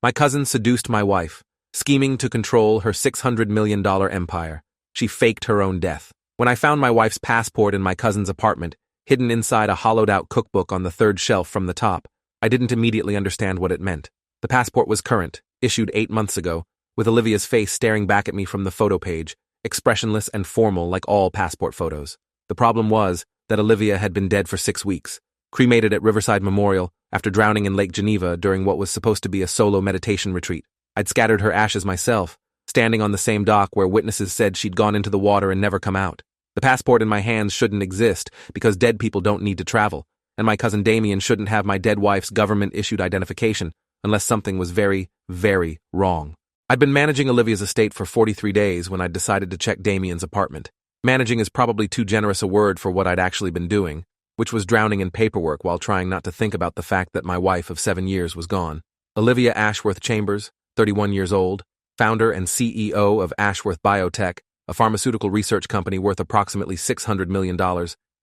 My cousin seduced my wife, scheming to control her $600 million empire. She faked her own death. When I found my wife's passport in my cousin's apartment, hidden inside a hollowed-out cookbook on the third shelf from the top, I didn't immediately understand what it meant. The passport was current, issued 8 months ago, with Olivia's face staring back at me from the photo page, expressionless and formal like all passport photos. The problem was that Olivia had been dead for 6 weeks, cremated at Riverside Memorial after drowning in Lake Geneva during what was supposed to be a solo meditation retreat. I'd scattered her ashes myself, standing on the same dock where witnesses said she'd gone into the water and never come out. The passport in my hands shouldn't exist because dead people don't need to travel, and my cousin Damien shouldn't have my dead wife's government-issued identification unless something was very, very wrong. I'd been managing Olivia's estate for 43 days when I'd decided to check Damien's apartment. Managing is probably too generous a word for what I'd actually been doing, which was drowning in paperwork while trying not to think about the fact that my wife of 7 years was gone. Olivia Ashworth Chambers, 31 years old, founder and CEO of Ashworth Biotech, a pharmaceutical research company worth approximately $600 million,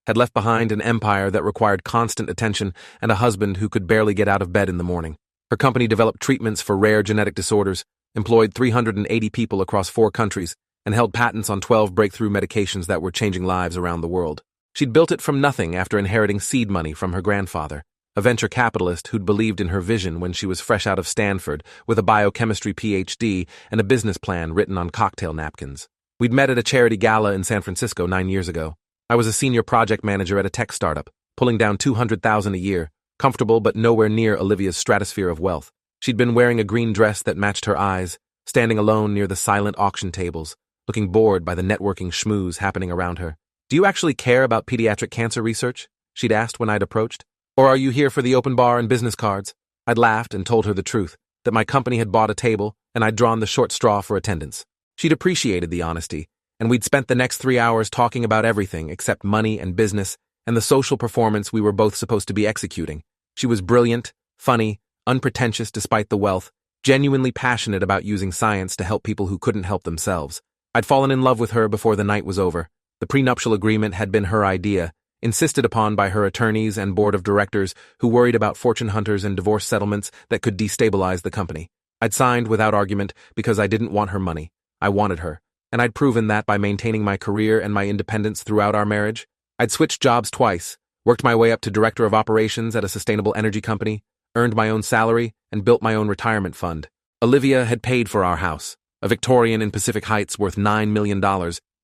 had left behind an empire that required constant attention and a husband who could barely get out of bed in the morning. Her company developed treatments for rare genetic disorders, employed 380 people across 4 countries, and held patents on 12 breakthrough medications that were changing lives around the world. She'd built it from nothing after inheriting seed money from her grandfather, a venture capitalist who'd believed in her vision when she was fresh out of Stanford with a biochemistry PhD and a business plan written on cocktail napkins. We'd met at a charity gala in San Francisco 9 years ago. I was a senior project manager at a tech startup, pulling down $200,000 a year, comfortable but nowhere near Olivia's stratosphere of wealth. She'd been wearing a green dress that matched her eyes, standing alone near the silent auction tables, looking bored by the networking schmooze happening around her. "Do you actually care about pediatric cancer research?" she'd asked when I'd approached. "Or are you here for the open bar and business cards?" I'd laughed and told her the truth, that my company had bought a table and I'd drawn the short straw for attendance. She'd appreciated the honesty, and we'd spent the next 3 hours talking about everything except money and business and the social performance we were both supposed to be executing. She was brilliant, funny, unpretentious despite the wealth, genuinely passionate about using science to help people who couldn't help themselves. I'd fallen in love with her before the night was over. The prenuptial agreement had been her idea, insisted upon by her attorneys and board of directors who worried about fortune hunters and divorce settlements that could destabilize the company. I'd signed without argument because I didn't want her money. I wanted her, and I'd proven that by maintaining my career and my independence throughout our marriage. I'd switched jobs twice, worked my way up to director of operations at a sustainable energy company, earned my own salary, and built my own retirement fund. Olivia had paid for our house, a Victorian in Pacific Heights worth $9 million,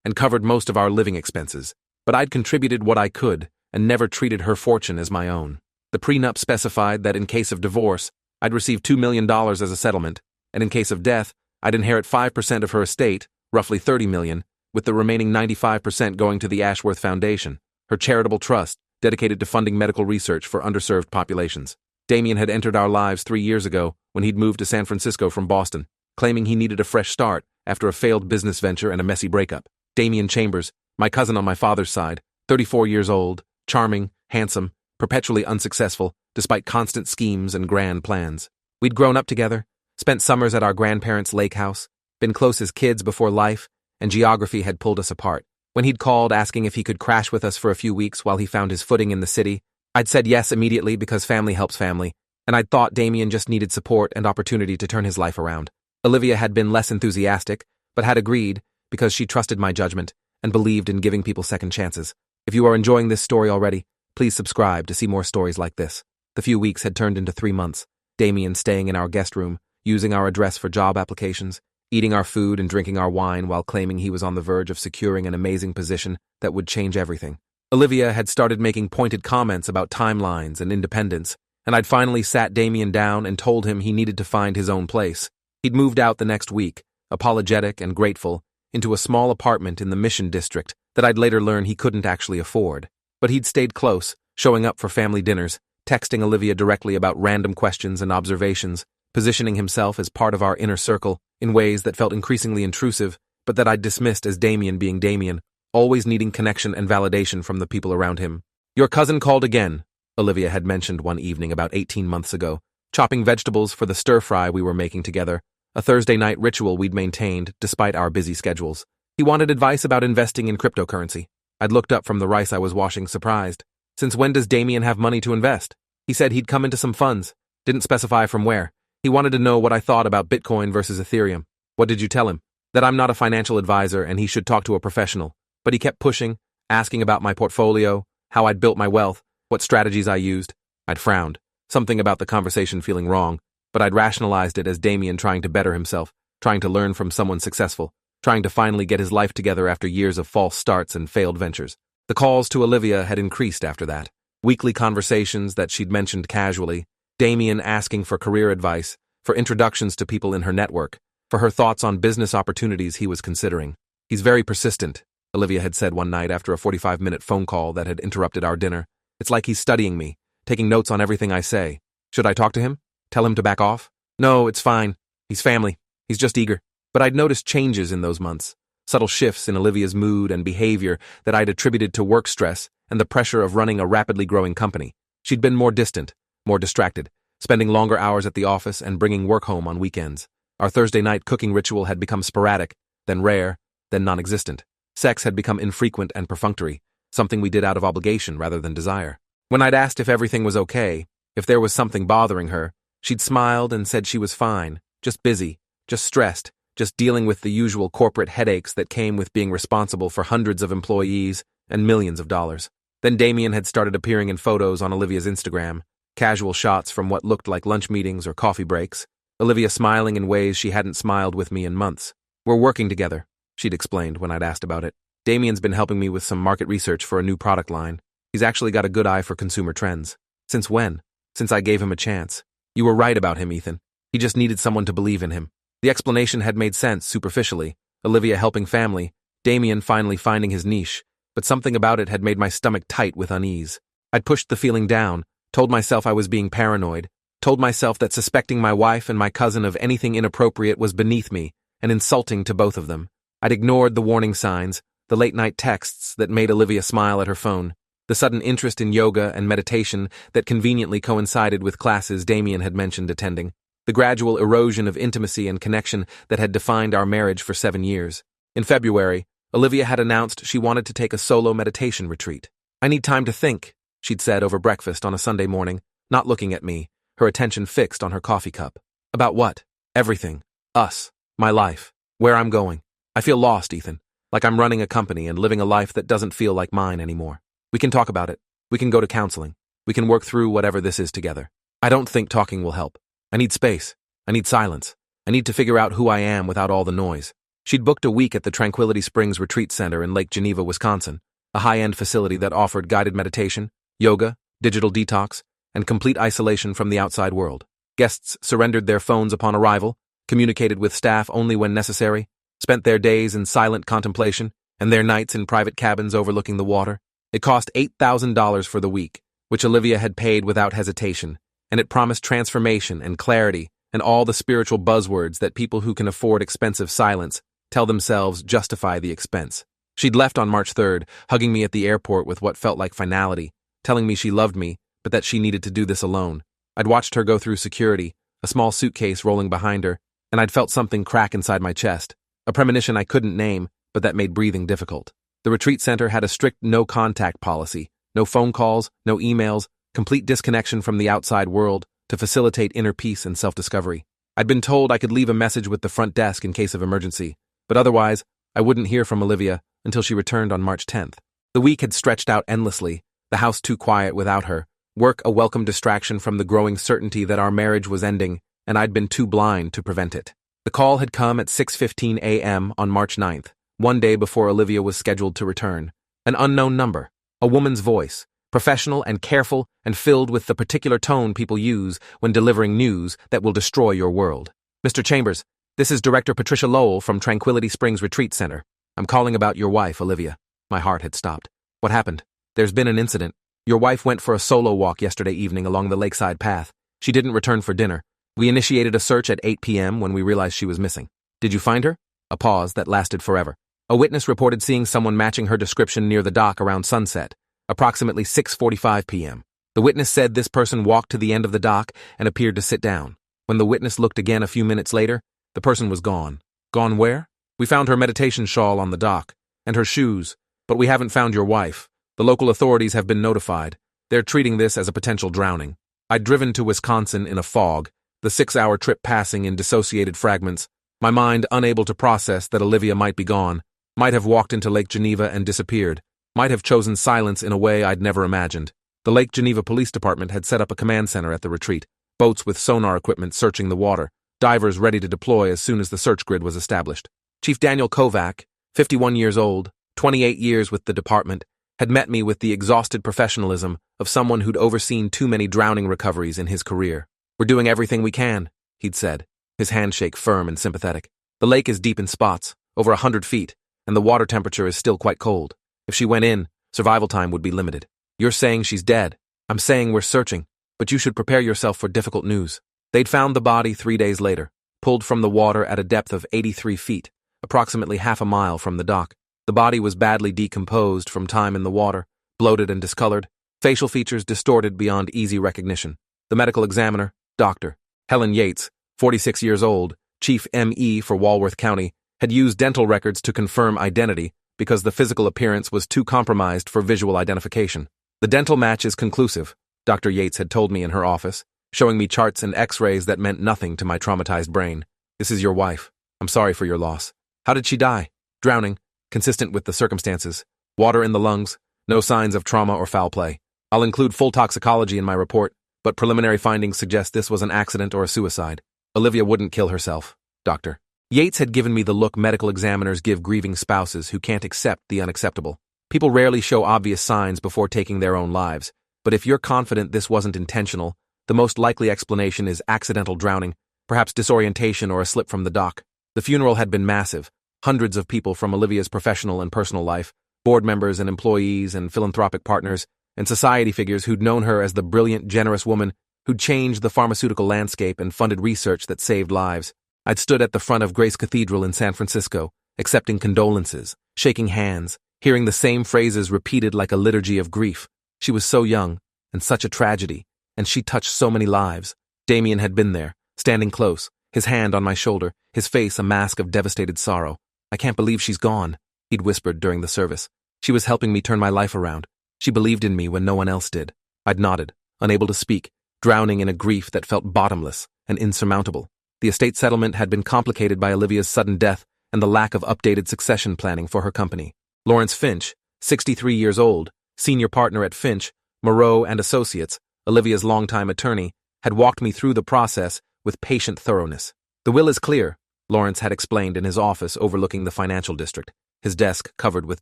and covered most of our living expenses. But I'd contributed what I could and never treated her fortune as my own. The prenup specified that in case of divorce, I'd receive $2 million as a settlement, and in case of death, I'd inherit 5% of her estate, roughly $30 million, with the remaining 95% going to the Ashworth Foundation, her charitable trust dedicated to funding medical research for underserved populations. Damien had entered our lives 3 years ago when he'd moved to San Francisco from Boston, claiming he needed a fresh start after a failed business venture and a messy breakup. Damien Chambers, my cousin on my father's side, 34 years old, charming, handsome, perpetually unsuccessful, despite constant schemes and grand plans. We'd grown up together, spent summers at our grandparents' lake house, been close as kids before life, and geography had pulled us apart. When he'd called asking if he could crash with us for a few weeks while he found his footing in the city, I'd said yes immediately because family helps family, and I'd thought Damien just needed support and opportunity to turn his life around. Olivia had been less enthusiastic, but had agreed because she trusted my judgment and believed in giving people second chances. If you are enjoying this story already, please subscribe to see more stories like this. The few weeks had turned into 3 months, Damien staying in our guest room, using our address for job applications, eating our food and drinking our wine while claiming he was on the verge of securing an amazing position that would change everything. Olivia had started making pointed comments about timelines and independence, and I'd finally sat Damien down and told him he needed to find his own place. He'd moved out the next week, apologetic and grateful, into a small apartment in the Mission District that I'd later learn he couldn't actually afford. But he'd stayed close, showing up for family dinners, texting Olivia directly about random questions and observations, positioning himself as part of our inner circle in ways that felt increasingly intrusive, but that I'd dismissed as Damien being Damien, always needing connection and validation from the people around him. "Your cousin called again," Olivia had mentioned one evening about 18 months ago, chopping vegetables for the stir-fry we were making together, a Thursday night ritual we'd maintained despite our busy schedules. He wanted advice about investing in cryptocurrency. I'd looked up from the rice I was washing, surprised. "Since when does Damien have money to invest?" He said he'd come into some funds, didn't specify from where. He wanted to know what I thought about Bitcoin versus Ethereum. What did you tell him? That I'm not a financial advisor and he should talk to a professional. But he kept pushing, asking about my portfolio, how I'd built my wealth, what strategies I used. I'd frowned, something about the conversation feeling wrong, but I'd rationalized it as Damien trying to better himself, trying to learn from someone successful, trying to finally get his life together after years of false starts and failed ventures. The calls to Olivia had increased after that. Weekly conversations that she'd mentioned casually, Damien asking for career advice, for introductions to people in her network, for her thoughts on business opportunities he was considering. He's very persistent, Olivia had said one night after a 45-minute phone call that had interrupted our dinner. It's like he's studying me, taking notes on everything I say. Should I talk to him? Tell him to back off? No, it's fine. He's family. He's just eager. But I'd noticed changes in those months, subtle shifts in Olivia's mood and behavior that I'd attributed to work stress and the pressure of running a rapidly growing company. She'd been more distant, more distracted, spending longer hours at the office and bringing work home on weekends. Our Thursday night cooking ritual had become sporadic, then rare, then non-existent. Sex had become infrequent and perfunctory, something we did out of obligation rather than desire. When I'd asked if everything was okay, if there was something bothering her, she'd smiled and said she was fine, just busy, just stressed, just dealing with the usual corporate headaches that came with being responsible for hundreds of employees and millions of dollars. Then Damien had started appearing in photos on Olivia's Instagram, casual shots from what looked like lunch meetings or coffee breaks, Olivia smiling in ways she hadn't smiled with me in months. We're working together, she'd explained when I'd asked about it. Damien's been helping me with some market research for a new product line. He's actually got a good eye for consumer trends. Since when? Since I gave him a chance. You were right about him, Ethan. He just needed someone to believe in him. The explanation had made sense superficially. Olivia helping family, Damien finally finding his niche, but something about it had made my stomach tight with unease. I'd pushed the feeling down, told myself I was being paranoid, told myself that suspecting my wife and my cousin of anything inappropriate was beneath me and insulting to both of them. I'd ignored the warning signs, the late-night texts that made Olivia smile at her phone, the sudden interest in yoga and meditation that conveniently coincided with classes Damien had mentioned attending, the gradual erosion of intimacy and connection that had defined our marriage for 7 years. In February, Olivia had announced she wanted to take a solo meditation retreat. I need time to think, she'd said over breakfast on a Sunday morning, not looking at me, her attention fixed on her coffee cup. About what? Everything. Us. My life. Where I'm going. I feel lost, Ethan. Like I'm running a company and living a life that doesn't feel like mine anymore. We can talk about it. We can go to counseling. We can work through whatever this is together. I don't think talking will help. I need space. I need silence. I need to figure out who I am without all the noise. She'd booked a week at the Tranquility Springs Retreat Center in Lake Geneva, Wisconsin, a high-end facility that offered guided meditation, yoga, digital detox, and complete isolation from the outside world. Guests surrendered their phones upon arrival, communicated with staff only when necessary, spent their days in silent contemplation, and their nights in private cabins overlooking the water. It cost $8,000 for the week, which Olivia had paid without hesitation, and it promised transformation and clarity and all the spiritual buzzwords that people who can afford expensive silence tell themselves justify the expense. She'd left on March 3rd, hugging me at the airport with what felt like finality, telling me she loved me, but that she needed to do this alone. I'd watched her go through security, a small suitcase rolling behind her, and I'd felt something crack inside my chest, a premonition I couldn't name, but that made breathing difficult. The retreat center had a strict no-contact policy, no phone calls, no emails, complete disconnection from the outside world to facilitate inner peace and self-discovery. I'd been told I could leave a message with the front desk in case of emergency, but otherwise, I wouldn't hear from Olivia until she returned on March 10th. The week had stretched out endlessly, the house too quiet without her, work a welcome distraction from the growing certainty that our marriage was ending, and I'd been too blind to prevent it. The call had come at 6:15 a.m. on March 9th, one day before Olivia was scheduled to return. An unknown number, a woman's voice, professional and careful and filled with the particular tone people use when delivering news that will destroy your world. Mr. Chambers, this is Director Patricia Lowell from Tranquility Springs Retreat Center. I'm calling about your wife, Olivia. My heart had stopped. What happened? There's been an incident. Your wife went for a solo walk yesterday evening along the lakeside path. She didn't return for dinner. We initiated a search at 8 p.m. when we realized she was missing. Did you find her? A pause that lasted forever. A witness reported seeing someone matching her description near the dock around sunset, approximately 6:45 p.m. The witness said this person walked to the end of the dock and appeared to sit down. When the witness looked again a few minutes later, the person was gone. Gone where? We found her meditation shawl on the dock, and her shoes, but we haven't found your wife. The local authorities have been notified. They're treating this as a potential drowning. I'd driven to Wisconsin in a fog, the 6-hour trip passing in dissociated fragments, my mind unable to process that Olivia might be gone, might have walked into Lake Geneva and disappeared, might have chosen silence in a way I'd never imagined. The Lake Geneva Police Department had set up a command center at the retreat, boats with sonar equipment searching the water, divers ready to deploy as soon as the search grid was established. Chief Daniel Kovac, 51 years old, 28 years with the department, had met me with the exhausted professionalism of someone who'd overseen too many drowning recoveries in his career. "We're doing everything we can," he'd said, his handshake firm and sympathetic. "The lake is deep in spots, over 100 feet, and the water temperature is still quite cold. If she went in, survival time would be limited. You're saying she's dead. I'm saying we're searching, but you should prepare yourself for difficult news." They'd found the body 3 days later, pulled from the water at a depth of 83 feet, approximately half a mile from the dock. The body was badly decomposed from time in the water, bloated and discolored, facial features distorted beyond easy recognition. The medical examiner, Dr. Helen Yates, 46 years old, Chief M.E. for Walworth County, had used dental records to confirm identity because the physical appearance was too compromised for visual identification. "The dental match is conclusive," Dr. Yates had told me in her office, showing me charts and x-rays that meant nothing to my traumatized brain. "This is your wife. I'm sorry for your loss." "How did she die?" "Drowning, consistent with the circumstances. Water in the lungs, no signs of trauma or foul play. I'll include full toxicology in my report, but preliminary findings suggest this was an accident or a suicide. Olivia wouldn't kill herself, Doctor." Yates had given me the look medical examiners give grieving spouses who can't accept the unacceptable. People rarely show obvious signs before taking their own lives, but if you're confident this wasn't intentional, the most likely explanation is accidental drowning, perhaps disorientation or a slip from the dock. The funeral had been massive. Hundreds of people from Olivia's professional and personal life, board members and employees and philanthropic partners, and society figures who'd known her as the brilliant, generous woman who'd changed the pharmaceutical landscape and funded research that saved lives. I'd stood at the front of Grace Cathedral in San Francisco, accepting condolences, shaking hands, hearing the same phrases repeated like a liturgy of grief. She was so young, and such a tragedy, and she touched so many lives. Damien had been there, standing close, his hand on my shoulder, his face a mask of devastated sorrow. "I can't believe she's gone," he'd whispered during the service. "She was helping me turn my life around. She believed in me when no one else did." I'd nodded, unable to speak, drowning in a grief that felt bottomless and insurmountable. The estate settlement had been complicated by Olivia's sudden death and the lack of updated succession planning for her company. Lawrence Finch, 63 years old, senior partner at Finch, Moreau and Associates, Olivia's longtime attorney, had walked me through the process with patient thoroughness. "The will is clear," Lawrence had explained in his office overlooking the financial district, his desk covered with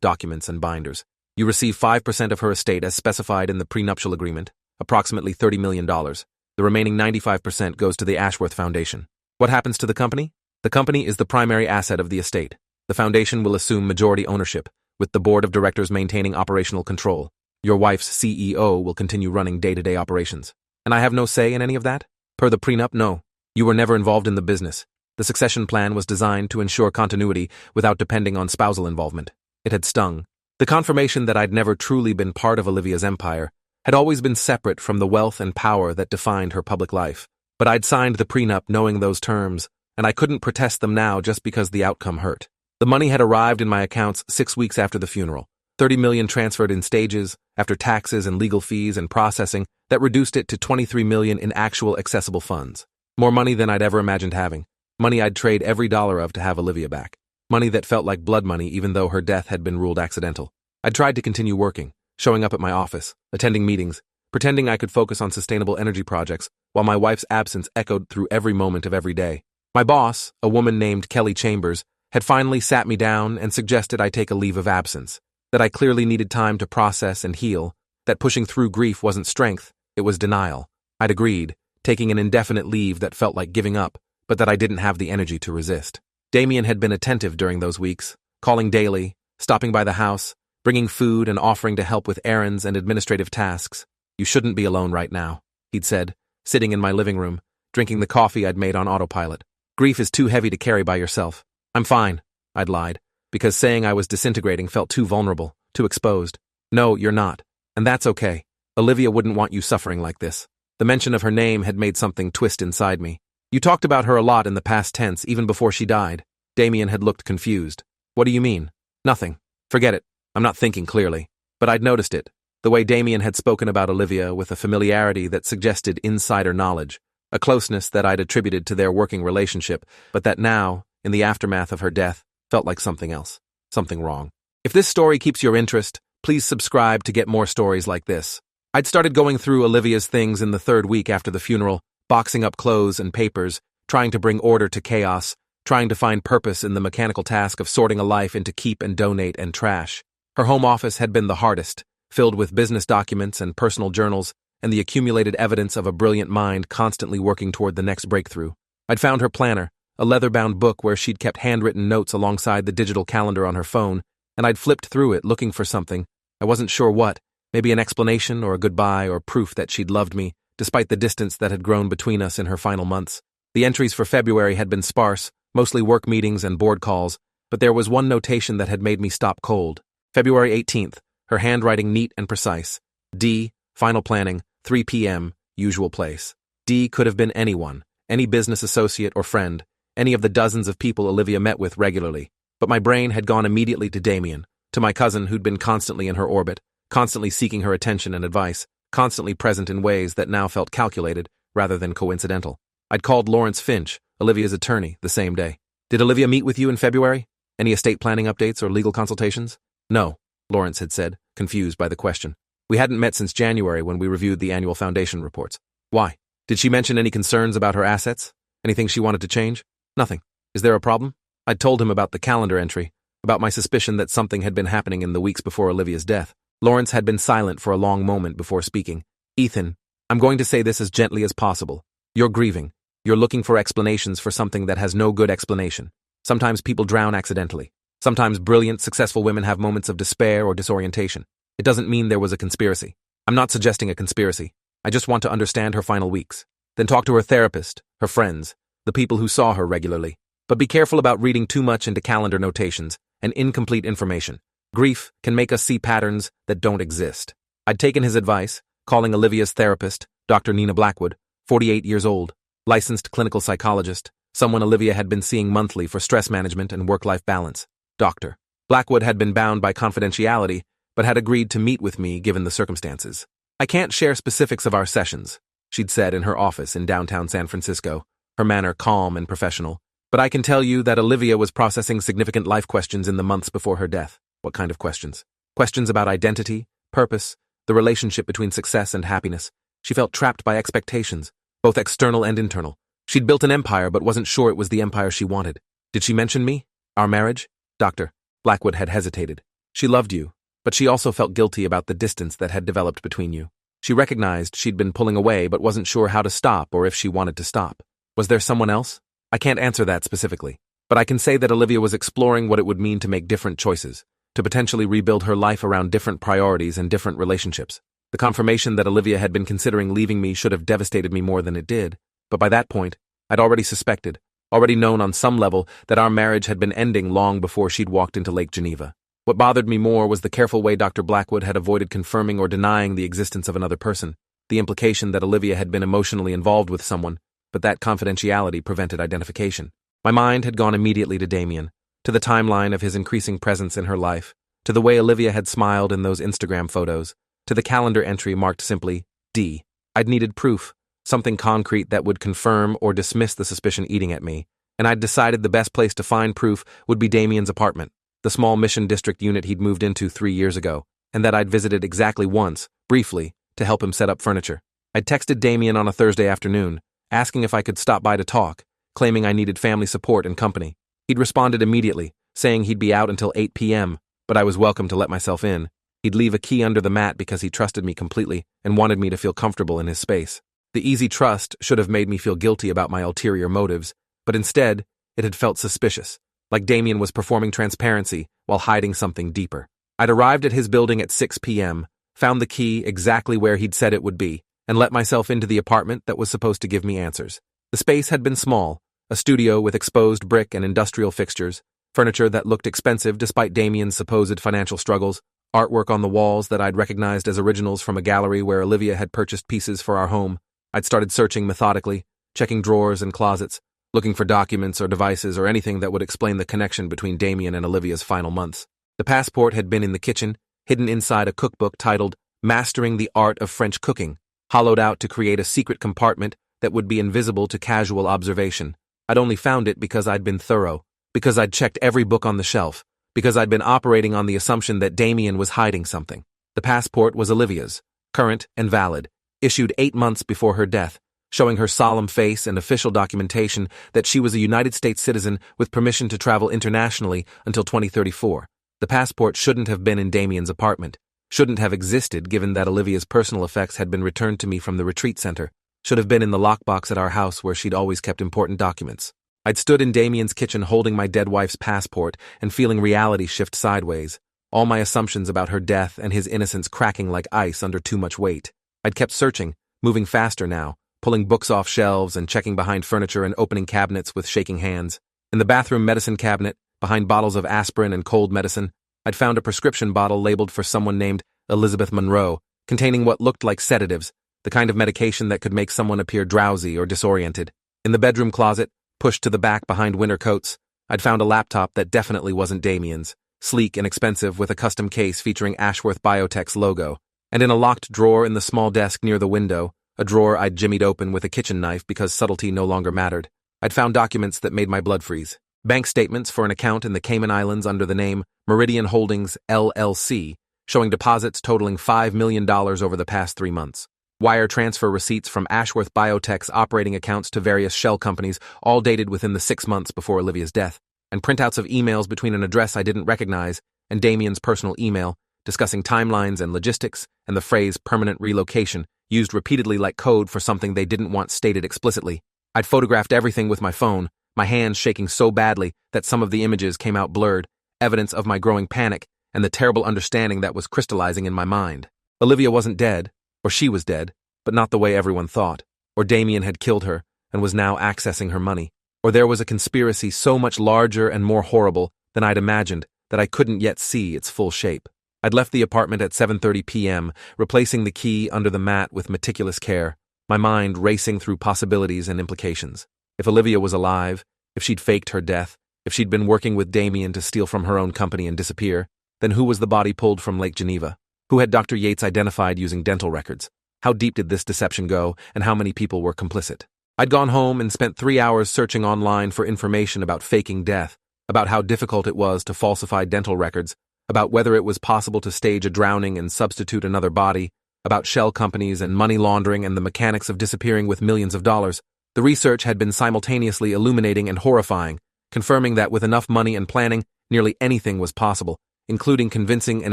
documents and binders. "You receive 5% of her estate as specified in the prenuptial agreement, approximately $30 million. The remaining 95% goes to the Ashworth Foundation. What happens to the company? The company is the primary asset of the estate. The foundation will assume majority ownership, with the board of directors maintaining operational control. Your wife's CEO will continue running day-to-day operations. And I have no say in any of that? Per the prenup, no. You were never involved in the business. The succession plan was designed to ensure continuity without depending on spousal involvement." It had stung. The confirmation that I'd never truly been part of Olivia's empire had always been separate from the wealth and power that defined her public life. But I'd signed the prenup knowing those terms, and I couldn't protest them now just because the outcome hurt. The money had arrived in my accounts 6 weeks after the funeral. $30 million transferred in stages, after taxes and legal fees and processing, that reduced it to $23 million in actual accessible funds. More money than I'd ever imagined having. Money I'd trade every dollar of to have Olivia back. Money that felt like blood money even though her death had been ruled accidental. I'd tried to continue working, showing up at my office, attending meetings, pretending I could focus on sustainable energy projects, while my wife's absence echoed through every moment of every day. My boss, a woman named Kelly Chambers, had finally sat me down and suggested I take a leave of absence, that I clearly needed time to process and heal, that pushing through grief wasn't strength, it was denial. I'd agreed, taking an indefinite leave that felt like giving up, but that I didn't have the energy to resist. Damien had been attentive during those weeks, calling daily, stopping by the house, bringing food and offering to help with errands and administrative tasks. "You shouldn't be alone right now," he'd said, sitting in my living room, drinking the coffee I'd made on autopilot. "Grief is too heavy to carry by yourself." "I'm fine," I'd lied, because saying I was disintegrating felt too vulnerable, too exposed. "No, you're not. And that's okay. Olivia wouldn't want you suffering like this." The mention of her name had made something twist inside me. "You talked about her a lot in the past tense, even before she died." Damien had looked confused. "What do you mean?" "Nothing. Forget it. I'm not thinking clearly." But I'd noticed it. The way Damien had spoken about Olivia with a familiarity that suggested insider knowledge. a closeness that I'd attributed to their working relationship, but that now, in the aftermath of her death, felt like something else, something wrong. If this story keeps your interest, please subscribe to get more stories like this. I'd started going through Olivia's things in the third week after the funeral, boxing up clothes and papers, trying to bring order to chaos, trying to find purpose in the mechanical task of sorting a life into keep and donate and trash. Her home office had been the hardest, filled with business documents and personal journals, and the accumulated evidence of a brilliant mind constantly working toward the next breakthrough. I'd found her planner, a leather-bound book where she'd kept handwritten notes alongside the digital calendar on her phone, and I'd flipped through it looking for something. I wasn't sure what, maybe an explanation or a goodbye or proof that she'd loved me, despite the distance that had grown between us in her final months. The entries for February had been sparse, mostly work meetings and board calls, but there was one notation that had made me stop cold. February 18th, her handwriting neat and precise. D, final planning, 3 p.m., usual place. D could have been anyone, any business associate or friend, any of the dozens of people Olivia met with regularly. But my brain had gone immediately to Damien, to my cousin who'd been constantly in her orbit, constantly seeking her attention and advice, constantly present in ways that now felt calculated rather than coincidental. I'd called Lawrence Finch, Olivia's attorney, the same day. Did Olivia meet with you in February? Any estate planning updates or legal consultations? No, Lawrence had said, confused by the question. We hadn't met since January when we reviewed the annual foundation reports. Why? Did she mention any concerns about her assets? Anything she wanted to change? Nothing. Is there a problem? I'd told him about the calendar entry, about my suspicion that something had been happening in the weeks before Olivia's death. Lawrence had been silent for a long moment before speaking. Ethan, I'm going to say this as gently as possible. You're grieving. You're looking for explanations for something that has no good explanation. Sometimes people drown accidentally. Sometimes brilliant, successful women have moments of despair or disorientation. It doesn't mean there was a conspiracy. I'm not suggesting a conspiracy. I just want to understand her final weeks. Then talk to her therapist, her friends, the people who saw her regularly. But be careful about reading too much into calendar notations and incomplete information. Grief can make us see patterns that don't exist. I'd taken his advice, calling Olivia's therapist, Dr. Nina Blackwood, 48 years old, licensed clinical psychologist, someone Olivia had been seeing monthly for stress management and work-life balance. Dr. Blackwood had been bound by confidentiality, but had agreed to meet with me given the circumstances. I can't share specifics of our sessions, she'd said in her office in downtown San Francisco, her manner calm and professional. But I can tell you that Olivia was processing significant life questions in the months before her death. What kind of questions? Questions about identity, purpose, the relationship between success and happiness. She felt trapped by expectations, both external and internal. She'd built an empire but wasn't sure it was the empire she wanted. Did she mention me? Our marriage? Dr. Blackwood had hesitated. She loved you, but she also felt guilty about the distance that had developed between you. She recognized she'd been pulling away but wasn't sure how to stop or if she wanted to stop. Was there someone else? I can't answer that specifically, but I can say that Olivia was exploring what it would mean to make different choices, to potentially rebuild her life around different priorities and different relationships. The confirmation that Olivia had been considering leaving me should have devastated me more than it did, but by that point, I'd already suspected, already known on some level that our marriage had been ending long before she'd walked into Lake Geneva. What bothered me more was the careful way Dr. Blackwood had avoided confirming or denying the existence of another person, the implication that Olivia had been emotionally involved with someone, but that confidentiality prevented identification. My mind had gone immediately to Damien, to the timeline of his increasing presence in her life, to the way Olivia had smiled in those Instagram photos, to the calendar entry marked simply D. I'd needed proof, something concrete that would confirm or dismiss the suspicion eating at me, and I'd decided the best place to find proof would be Damien's apartment, the small Mission District unit he'd moved into 3 years ago, and that I'd visited exactly once, briefly, to help him set up furniture. I'd texted Damien on a Thursday afternoon, asking if I could stop by to talk, claiming I needed family support and company. He'd responded immediately, saying he'd be out until 8 p.m., but I was welcome to let myself in. He'd leave a key under the mat because he trusted me completely and wanted me to feel comfortable in his space. The easy trust should have made me feel guilty about my ulterior motives, but instead, it had felt suspicious, like Damien was performing transparency while hiding something deeper. I'd arrived at his building at 6 p.m., found the key exactly where he'd said it would be, and let myself into the apartment that was supposed to give me answers. The space had been small, a studio with exposed brick and industrial fixtures, furniture that looked expensive despite Damien's supposed financial struggles, artwork on the walls that I'd recognized as originals from a gallery where Olivia had purchased pieces for our home. I'd started searching methodically, checking drawers and closets, looking for documents or devices or anything that would explain the connection between Damien and Olivia's final months. The passport had been in the kitchen, hidden inside a cookbook titled Mastering the Art of French Cooking, hollowed out to create a secret compartment that would be invisible to casual observation. I'd only found it because I'd been thorough, because I'd checked every book on the shelf, because I'd been operating on the assumption that Damien was hiding something. The passport was Olivia's, current and valid, issued 8 months before her death, showing her solemn face and official documentation that she was a United States citizen with permission to travel internationally until 2034. The passport shouldn't have been in Damien's apartment, shouldn't have existed given that Olivia's personal effects had been returned to me from the retreat center, should have been in the lockbox at our house where she'd always kept important documents. I'd stood in Damien's kitchen holding my dead wife's passport and feeling reality shift sideways, all my assumptions about her death and his innocence cracking like ice under too much weight. I'd kept searching, moving faster now, pulling books off shelves and checking behind furniture and opening cabinets with shaking hands. In the bathroom medicine cabinet, behind bottles of aspirin and cold medicine, I'd found a prescription bottle labeled for someone named Elizabeth Monroe, containing what looked like sedatives, the kind of medication that could make someone appear drowsy or disoriented. In the bedroom closet, pushed to the back behind winter coats, I'd found a laptop that definitely wasn't Damien's, sleek and expensive with a custom case featuring Ashworth Biotech's logo. And in a locked drawer in the small desk near the window, a drawer I'd jimmied open with a kitchen knife because subtlety no longer mattered, I'd found documents that made my blood freeze. Bank statements for an account in the Cayman Islands under the name Meridian Holdings, LLC, showing deposits totaling $5 million over the past 3 months. Wire transfer receipts from Ashworth Biotech's operating accounts to various shell companies, all dated within the 6 months before Olivia's death, and printouts of emails between an address I didn't recognize and Damien's personal email, discussing timelines and logistics, and the phrase permanent relocation, used repeatedly like code for something they didn't want stated explicitly. I'd photographed everything with my phone, my hands shaking so badly that some of the images came out blurred, evidence of my growing panic and the terrible understanding that was crystallizing in my mind. Olivia wasn't dead, or she was dead, but not the way everyone thought, or Damien had killed her and was now accessing her money, or there was a conspiracy so much larger and more horrible than I'd imagined that I couldn't yet see its full shape. I'd left the apartment at 7:30 p.m., replacing the key under the mat with meticulous care, my mind racing through possibilities and implications. If Olivia was alive, if she'd faked her death, if she'd been working with Damien to steal from her own company and disappear, then who was the body pulled from Lake Geneva? Who had Dr. Yates identified using dental records? How deep did this deception go, and how many people were complicit? I'd gone home and spent 3 hours searching online for information about faking death, about how difficult it was to falsify dental records, about whether it was possible to stage a drowning and substitute another body, about shell companies and money laundering and the mechanics of disappearing with millions of dollars. The research had been simultaneously illuminating and horrifying, confirming that with enough money and planning, nearly anything was possible, including convincing an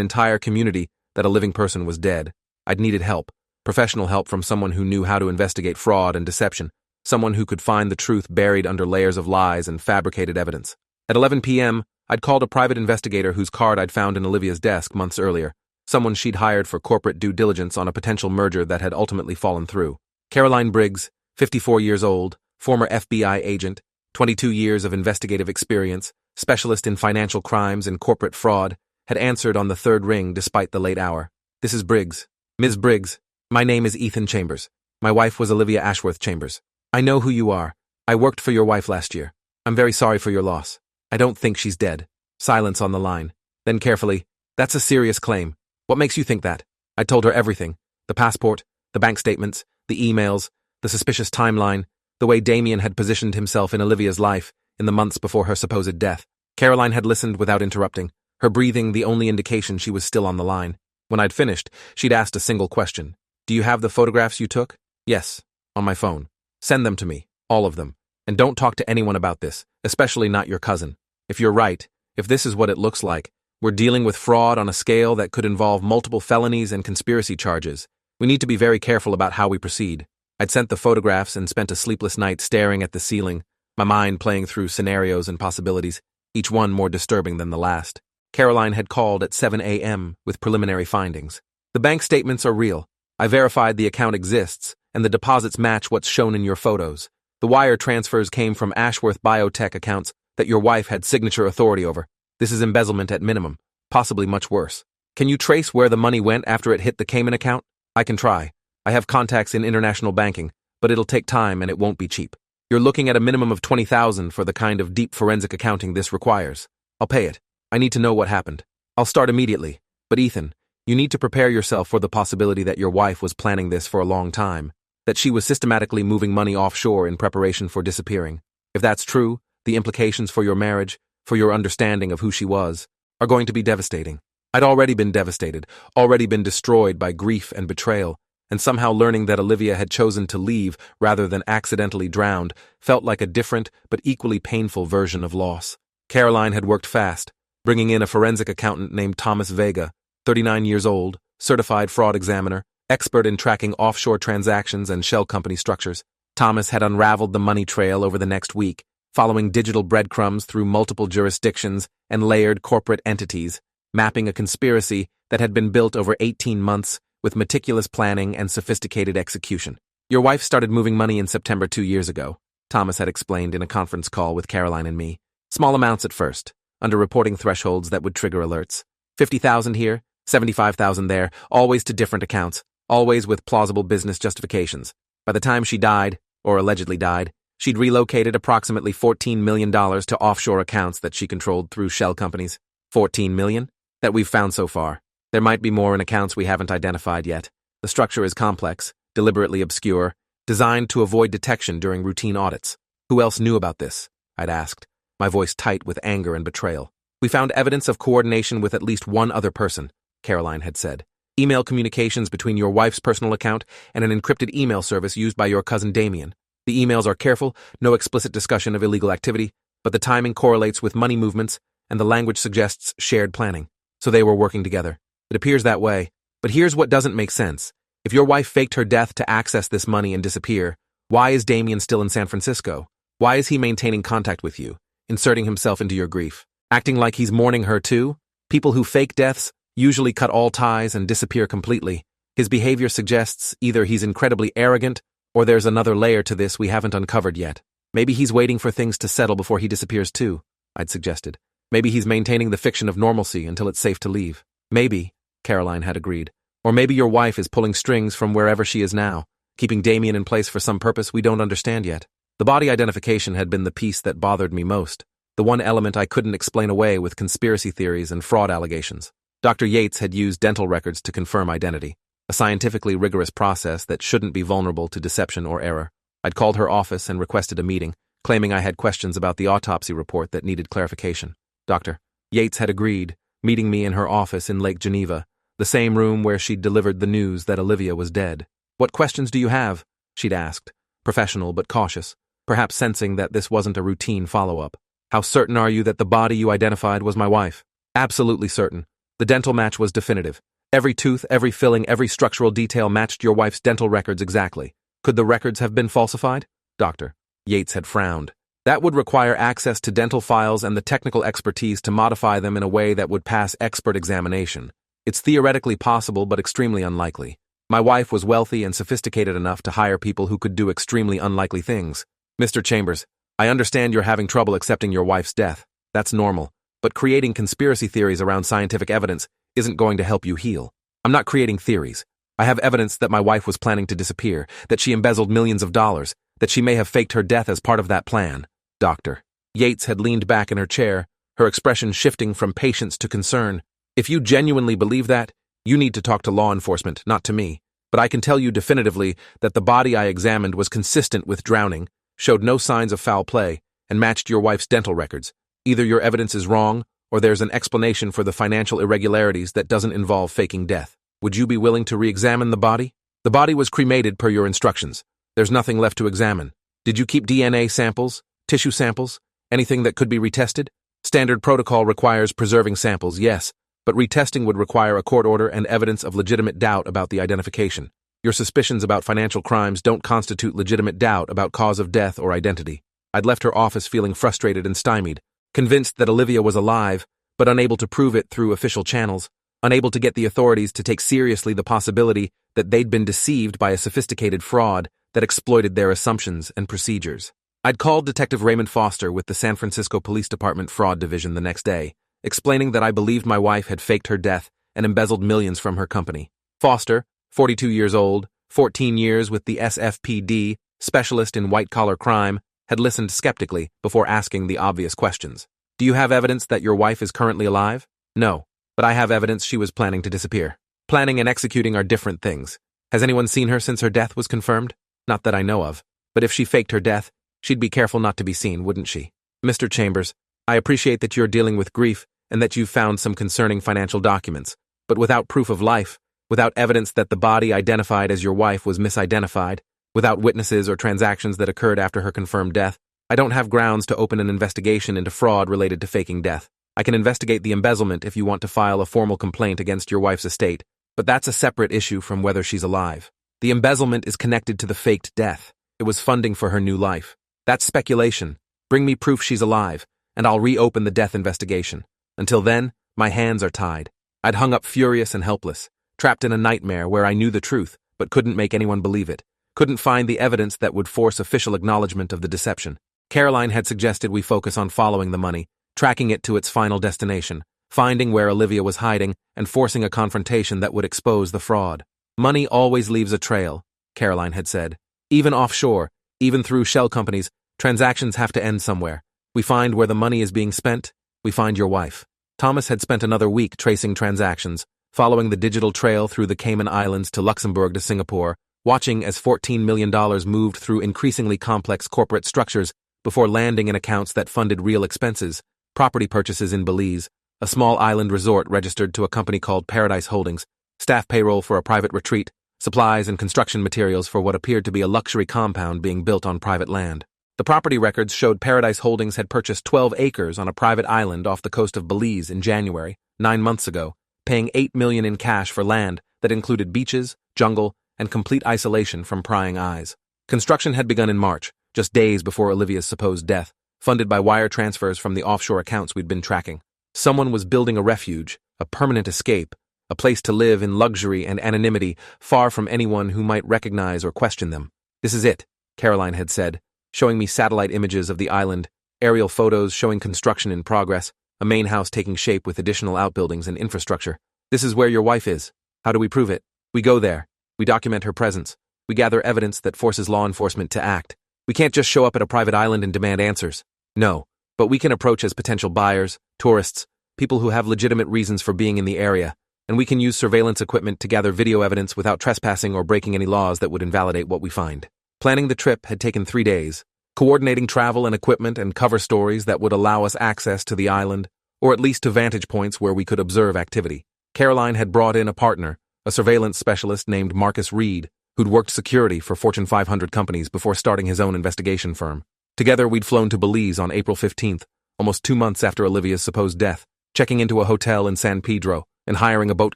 entire community that a living person was dead. I'd needed help, professional help from someone who knew how to investigate fraud and deception, someone who could find the truth buried under layers of lies and fabricated evidence. At 11 p.m., I'd called a private investigator whose card I'd found in Olivia's desk months earlier, someone she'd hired for corporate due diligence on a potential merger that had ultimately fallen through. Caroline Briggs, 54 years old, former FBI agent, 22 years of investigative experience, specialist in financial crimes and corporate fraud, had answered on the third ring despite the late hour. "This is Briggs. Ms. Briggs, my name is Ethan Chambers. My wife was Olivia Ashworth Chambers. I know who you are. I worked for your wife last year. I'm very sorry for your loss. I don't think she's dead." Silence on the line. Then carefully, "That's a serious claim. What makes you think that?" I told her everything. The passport, the bank statements, the emails, the suspicious timeline, the way Damien had positioned himself in Olivia's life in the months before her supposed death. Caroline had listened without interrupting, her breathing the only indication she was still on the line. When I'd finished, she'd asked a single question. "Do you have the photographs you took?" "Yes, on my phone." "Send them to me, all of them. And don't talk to anyone about this, especially not your cousin. If you're right, if this is what it looks like, we're dealing with fraud on a scale that could involve multiple felonies and conspiracy charges. We need to be very careful about how we proceed." I'd sent the photographs and spent a sleepless night staring at the ceiling, my mind playing through scenarios and possibilities, each one more disturbing than the last. Caroline had called at 7 a.m. with preliminary findings. "The bank statements are real. I verified the account exists, and the deposits match what's shown in your photos. The wire transfers came from Ashworth Biotech accounts that your wife had signature authority over. This is embezzlement at minimum, possibly much worse. Can you trace where the money went after it hit the Cayman account?" "I can try. I have contacts in international banking, but it'll take time and it won't be cheap. You're looking at a minimum of $20,000 for the kind of deep forensic accounting this requires. I'll pay it. I need to know what happened. I'll start immediately. But Ethan, you need to prepare yourself for the possibility that your wife was planning this for a long time. that she was systematically moving money offshore in preparation for disappearing. If that's true, the implications for your marriage, for your understanding of who she was, are going to be devastating. I'd already been devastated, already been destroyed by grief and betrayal, and somehow learning that Olivia had chosen to leave rather than accidentally drowned felt like a different but equally painful version of loss. Caroline had worked fast, bringing in a forensic accountant named Thomas Vega, 39 years old, certified fraud examiner, expert in tracking offshore transactions and shell company structures. Thomas had unraveled the money trail over the next week, following digital breadcrumbs through multiple jurisdictions and layered corporate entities, mapping a conspiracy that had been built over 18 months with meticulous planning and sophisticated execution. Your wife started moving money in September 2 years ago, Thomas had explained in a conference call with Caroline and me. Small amounts at first, under reporting thresholds that would trigger alerts. 50,000 here, 75,000 there, always to different accounts, always with plausible business justifications. By the time she died, or allegedly died, she'd relocated approximately $14 million to offshore accounts that she controlled through shell companies. 14 million? That we've found so far. There might be more in accounts we haven't identified yet. The structure is complex, deliberately obscure, designed to avoid detection during routine audits. Who else knew about this? I'd asked, my voice tight with anger and betrayal. We found evidence of coordination with at least one other person, Caroline had said. Email communications between your wife's personal account and an encrypted email service used by your cousin Damien. The emails are careful, no explicit discussion of illegal activity, but the timing correlates with money movements and the language suggests shared planning. So they were working together. It appears that way. But here's what doesn't make sense. If your wife faked her death to access this money and disappear, why is Damien still in San Francisco? Why is he maintaining contact with you, inserting himself into your grief, acting like he's mourning her too? People who fake deaths usually cut all ties and disappear completely. His behavior suggests either he's incredibly arrogant or there's another layer to this we haven't uncovered yet. Maybe he's waiting for things to settle before he disappears too, I'd suggested. Maybe he's maintaining the fiction of normalcy until it's safe to leave. Maybe, Caroline had agreed. Or maybe your wife is pulling strings from wherever she is now, keeping Damien in place for some purpose we don't understand yet. The body identification had been the piece that bothered me most, the one element I couldn't explain away with conspiracy theories and fraud allegations. Dr. Yates had used dental records to confirm identity, a scientifically rigorous process that shouldn't be vulnerable to deception or error. I'd called her office and requested a meeting, claiming I had questions about the autopsy report that needed clarification. Dr. Yates had agreed, meeting me in her office in Lake Geneva, the same room where she'd delivered the news that Olivia was dead. "What questions do you have?" she'd asked, professional but cautious, perhaps sensing that this wasn't a routine follow-up. "How certain are you that the body you identified was my wife?" "Absolutely certain. The dental match was definitive. Every tooth, every filling, every structural detail matched your wife's dental records exactly. Could the records have been falsified?" Dr. Yates had frowned. "That would require access to dental files and the technical expertise to modify them in a way that would pass expert examination. It's theoretically possible but extremely unlikely. My wife was wealthy and sophisticated enough to hire people who could do extremely unlikely things. Mr. Chambers, I understand you're having trouble accepting your wife's death. That's normal. But creating conspiracy theories around scientific evidence isn't going to help you heal. I'm not creating theories. I have evidence that my wife was planning to disappear, that she embezzled millions of dollars, that she may have faked her death as part of that plan." Dr. Yates had leaned back in her chair, her expression shifting from patience to concern. "If you genuinely believe that, you need to talk to law enforcement, not to me. But I can tell you definitively that the body I examined was consistent with drowning, showed no signs of foul play, and matched your wife's dental records. Either your evidence is wrong, or there's an explanation for the financial irregularities that doesn't involve faking death. Would you be willing to re-examine the body?" "The body was cremated per your instructions. There's nothing left to examine. Did you keep DNA samples, tissue samples, anything that could be retested?" "Standard protocol requires preserving samples, yes, but retesting would require a court order and evidence of legitimate doubt about the identification. Your suspicions about financial crimes don't constitute legitimate doubt about cause of death or identity." I'd left her office feeling frustrated and stymied, convinced that Olivia was alive, but unable to prove it through official channels, unable to get the authorities to take seriously the possibility that they'd been deceived by a sophisticated fraud that exploited their assumptions and procedures. I'd called Detective Raymond Foster with the San Francisco Police Department Fraud Division the next day, explaining that I believed my wife had faked her death and embezzled millions from her company. Foster, 42 years old, 14 years with the SFPD, specialist in white-collar crime, had listened skeptically before asking the obvious questions. "Do you have evidence that your wife is currently alive?" "No, but I have evidence she was planning to disappear." "Planning and executing are different things. Has anyone seen her since her death was confirmed?" Not that I know of. But if she faked her death, she'd be careful not to be seen, wouldn't she? Mr. Chambers, I appreciate that you're dealing with grief and that you've found some concerning financial documents, but without proof of life, without evidence that the body identified as your wife was misidentified, without witnesses or transactions that occurred after her confirmed death, I don't have grounds to open an investigation into fraud related to faking death. I can investigate the embezzlement if you want to file a formal complaint against your wife's estate, but that's a separate issue from whether she's alive. The embezzlement is connected to the faked death. It was funding for her new life. That's speculation. Bring me proof she's alive, and I'll reopen the death investigation. Until then, my hands are tied. I'd hung up furious and helpless, trapped in a nightmare where I knew the truth, but couldn't make anyone believe it. Couldn't find the evidence that would force official acknowledgement of the deception. Caroline had suggested we focus on following the money, tracking it to its final destination, finding where Olivia was hiding, and forcing a confrontation that would expose the fraud. Money always leaves a trail, Caroline had said. Even offshore, even through shell companies, transactions have to end somewhere. We find where the money is being spent, we find your wife. Thomas had spent another week tracing transactions, following the digital trail through the Cayman Islands to Luxembourg to Singapore, watching as $14 million moved through increasingly complex corporate structures before landing in accounts that funded real expenses, property purchases in Belize, a small island resort registered to a company called Paradise Holdings, staff payroll for a private retreat, supplies and construction materials for what appeared to be a luxury compound being built on private land. The property records showed Paradise Holdings had purchased 12 acres on a private island off the coast of Belize in January, 9 months ago, paying $8 million in cash for land that included beaches, jungle, and complete isolation from prying eyes. Construction had begun in March, just days before Olivia's supposed death, funded by wire transfers from the offshore accounts we'd been tracking. Someone was building a refuge, a permanent escape, a place to live in luxury and anonymity, far from anyone who might recognize or question them. This is it, Caroline had said, showing me satellite images of the island, aerial photos showing construction in progress, a main house taking shape with additional outbuildings and infrastructure. This is where your wife is. How do we prove it? We go there. We document her presence. We gather evidence that forces law enforcement to act. We can't just show up at a private island and demand answers. No, but we can approach as potential buyers, tourists, people who have legitimate reasons for being in the area, and we can use surveillance equipment to gather video evidence without trespassing or breaking any laws that would invalidate what we find. Planning the trip had taken 3 days, coordinating travel and equipment and cover stories that would allow us access to the island, or at least to vantage points where we could observe activity. Caroline had brought in a partner, a surveillance specialist named Marcus Reed, who'd worked security for Fortune 500 companies before starting his own investigation firm. Together, we'd flown to Belize on April 15th, almost 2 months after Olivia's supposed death, checking into a hotel in San Pedro and hiring a boat